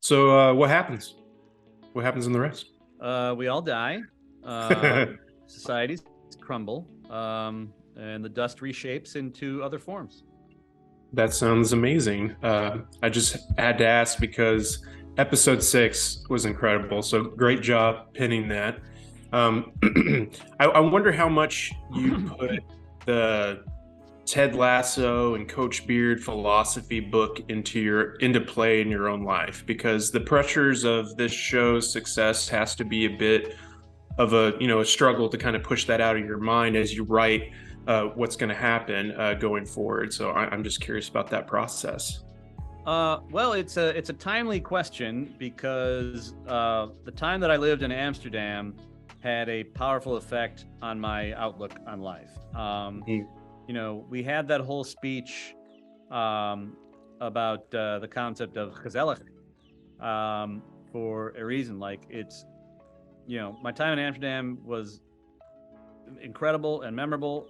So what happens? What happens in the rest? We all die. Uh, Societies crumble, and the dust reshapes into other forms. That sounds amazing. I just had to ask because episode 6 was incredible. So great job pinning that. Um, I wonder how much you put the Ted Lasso and Coach Beard philosophy book into play in your own life, because the pressures of this show's success has to be a bit of a struggle to kind of push that out of your mind as you write what's going to happen going forward. So I'm just curious about that process. Well, it's a timely question because the time that I lived in Amsterdam had a powerful effect on my outlook on life. Mm. We had that whole speech about the concept of gezellig for a reason. Like my time in Amsterdam was incredible and memorable,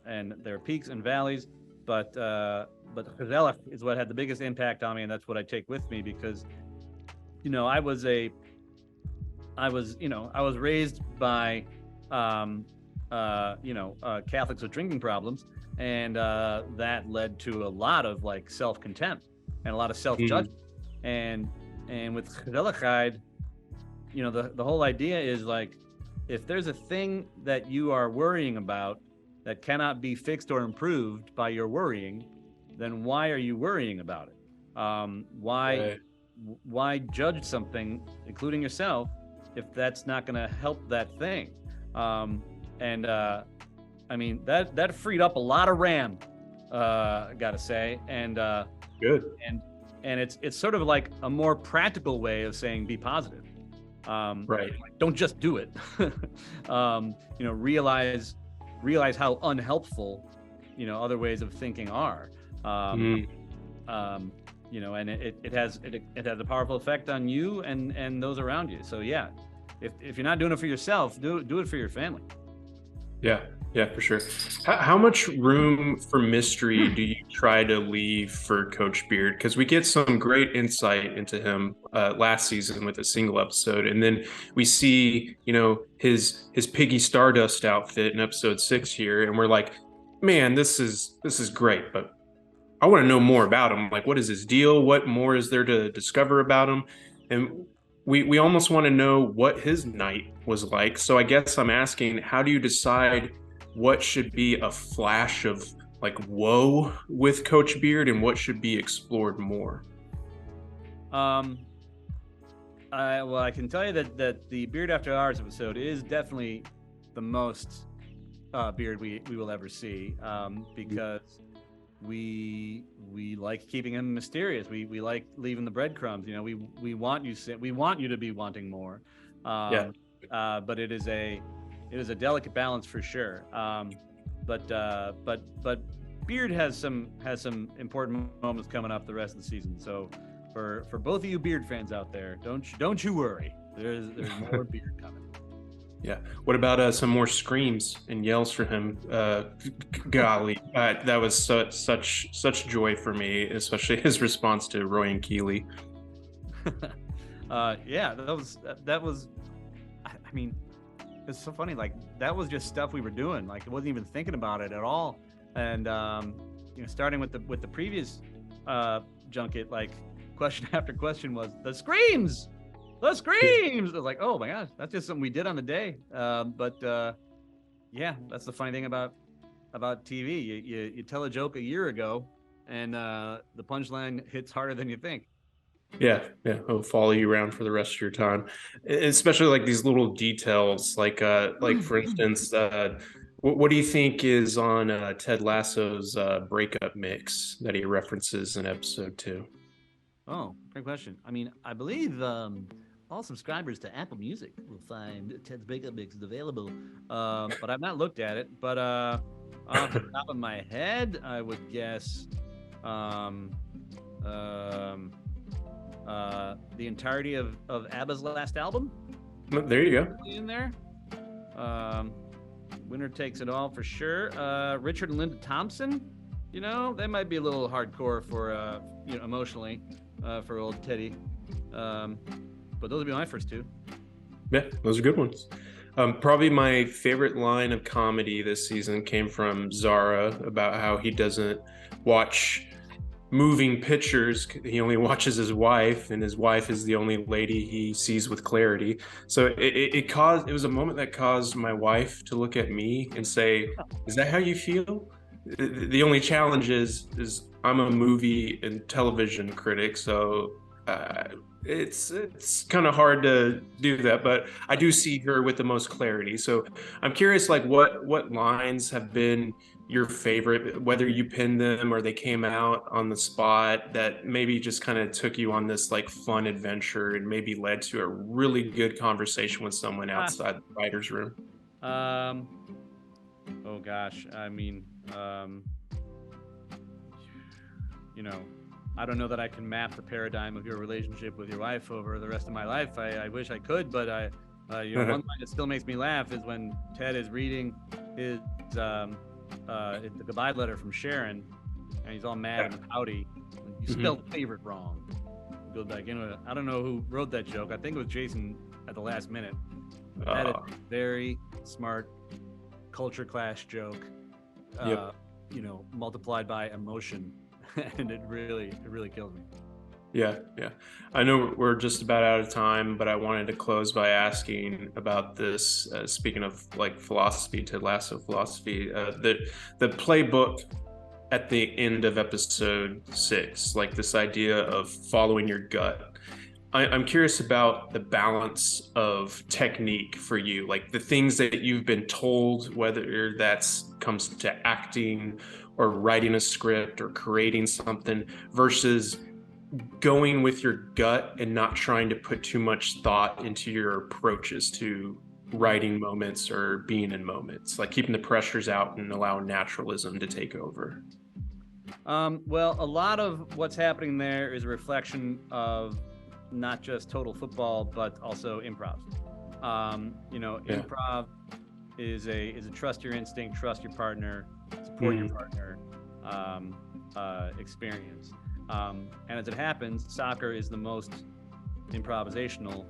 and there are peaks and valleys, but gezellig is what had the biggest impact on me, and that's what I take with me because, I was raised by, Catholics with drinking problems, and that led to a lot of like self-contempt and a lot of self-judgment, and with gezelligheid, the whole idea is like, if there's a thing that you are worrying about that cannot be fixed or improved by your worrying, then why are you worrying about it? Right. Why judge something, including yourself, if that's not going to help that thing? And I mean that freed up a lot of RAM, gotta say, and Good. and it's sort of like a more practical way of saying be positive. Right. Don't just do it. Realize how unhelpful other ways of thinking are. Mm. And it has a powerful effect on you and those around you. So yeah, if you're not doing it for yourself, do it for your family. Yeah, yeah, for sure. How much room for mystery do you try to leave for Coach Beard? Because we get some great insight into him last season with a single episode, and then we see, his Piggy Stardust outfit in episode 6 here, and we're like, man, this is great, but I want to know more about him. Like, what is his deal? What more is there to discover about him? And we almost want to know what his night was like. So I guess I'm asking, how do you decide what should be a flash of like whoa with Coach Beard and what should be explored more? Um, I can tell you that the Beard After Hours episode is definitely the most Beard we will ever see, because we like keeping him mysterious. We like leaving the breadcrumbs. We want you to be wanting more. Yeah. But it is a delicate balance for sure. But Beard has some important moments coming up the rest of the season. So for both of you Beard fans out there, don't you worry. There's more Beard coming. Yeah. What about some more screams and yells for him? Golly, that was such joy for me, especially his response to Roy and Keeley. Yeah, that was. I mean, it's so funny. Like that was just stuff we were doing. Like I wasn't even thinking about it at all. And starting with the previous junket, like question after question was the screams. The screams. I was like, oh my gosh, that's just something we did on the day. But yeah, that's the funny thing about TV. You tell a joke a year ago, and the punchline hits harder than you think. Yeah, yeah, it'll follow you around for the rest of your time. Especially like these little details, like for instance, what do you think is on Ted Lasso's breakup mix that he references in episode 2? Oh, great question. I mean, I believe all subscribers to Apple Music will find Ted's Breakup Mix is available, but I've not looked at it. But off the top of my head, I would guess the entirety of ABBA's last album. There you go. In there. Winner Takes It All for sure. Richard and Linda Thompson, that might be a little hardcore for emotionally, for old Teddy. But those would be my first two. Yeah, those are good ones. Probably my favorite line of comedy this season came from Zara about how he doesn't watch moving pictures. He only watches his wife, and his wife is the only lady he sees with clarity. So it was a moment that caused my wife to look at me and say, "Is that how you feel?" The only challenge is I'm a movie and television critic, so it's kind of hard to do that, but I do see her with the most clarity. So I'm curious, like what lines have been your favorite, whether you pinned them or they came out on the spot, that maybe just kind of took you on this like fun adventure and maybe led to a really good conversation with someone outside the writer's room. Oh gosh, I mean, you know, I don't know that I can map the paradigm of your relationship with your wife over the rest of my life. I wish I could, but one line that still makes me laugh is when Ted is reading his the goodbye letter from Sharon, and he's all mad and pouty. You spelled favorite wrong. Go back into it. I don't know who wrote that joke. I think it was Jason at the last minute. That is a very smart culture clash joke. Multiplied by emotion. And it really kills me. Yeah. I know we're just about out of time, but I wanted to close by asking about this. Speaking of like philosophy, Ted Lasso philosophy, the playbook at the end of episode 6, like this idea of following your gut. I'm curious about the balance of technique for you, like the things that you've been told, whether that's comes to acting or writing a script or creating something, versus going with your gut and not trying to put too much thought into your approaches to writing moments or being in moments, like keeping the pressures out and allowing naturalism to take over. Well, a lot of what's happening there is a reflection of not just total football, but also improv. Improv is a trust your instinct, trust your partner, support your partner experience. And as it happens, soccer is the most improvisational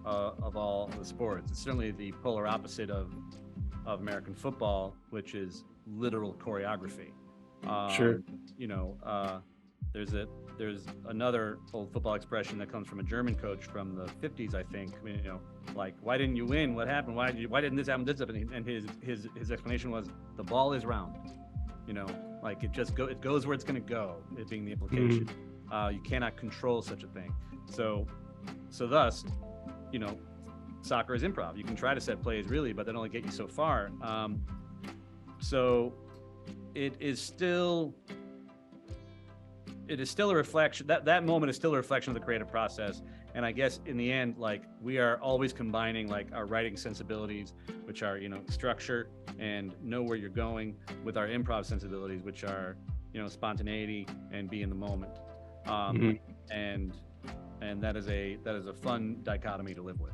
of all the sports. It's certainly the polar opposite of American football, which is literal choreography. Sure. There's another old football expression that comes from a German coach from the 50s, I think. Like, why didn't you win? What happened? Why didn't this happen? This happened? And his explanation was, the ball is round. Like it goes where it's going to go. It being the implication. You cannot control such a thing. So thus, soccer is improv. You can try to set plays really, but that only get you so far. So it is still a reflection. That moment is still a reflection of the creative process. And I guess in the end, like, we are always combining like our writing sensibilities, which are, that and know where you're going, with our improv sensibilities, which are, spontaneity and be in the moment. And that is a fun dichotomy to live with.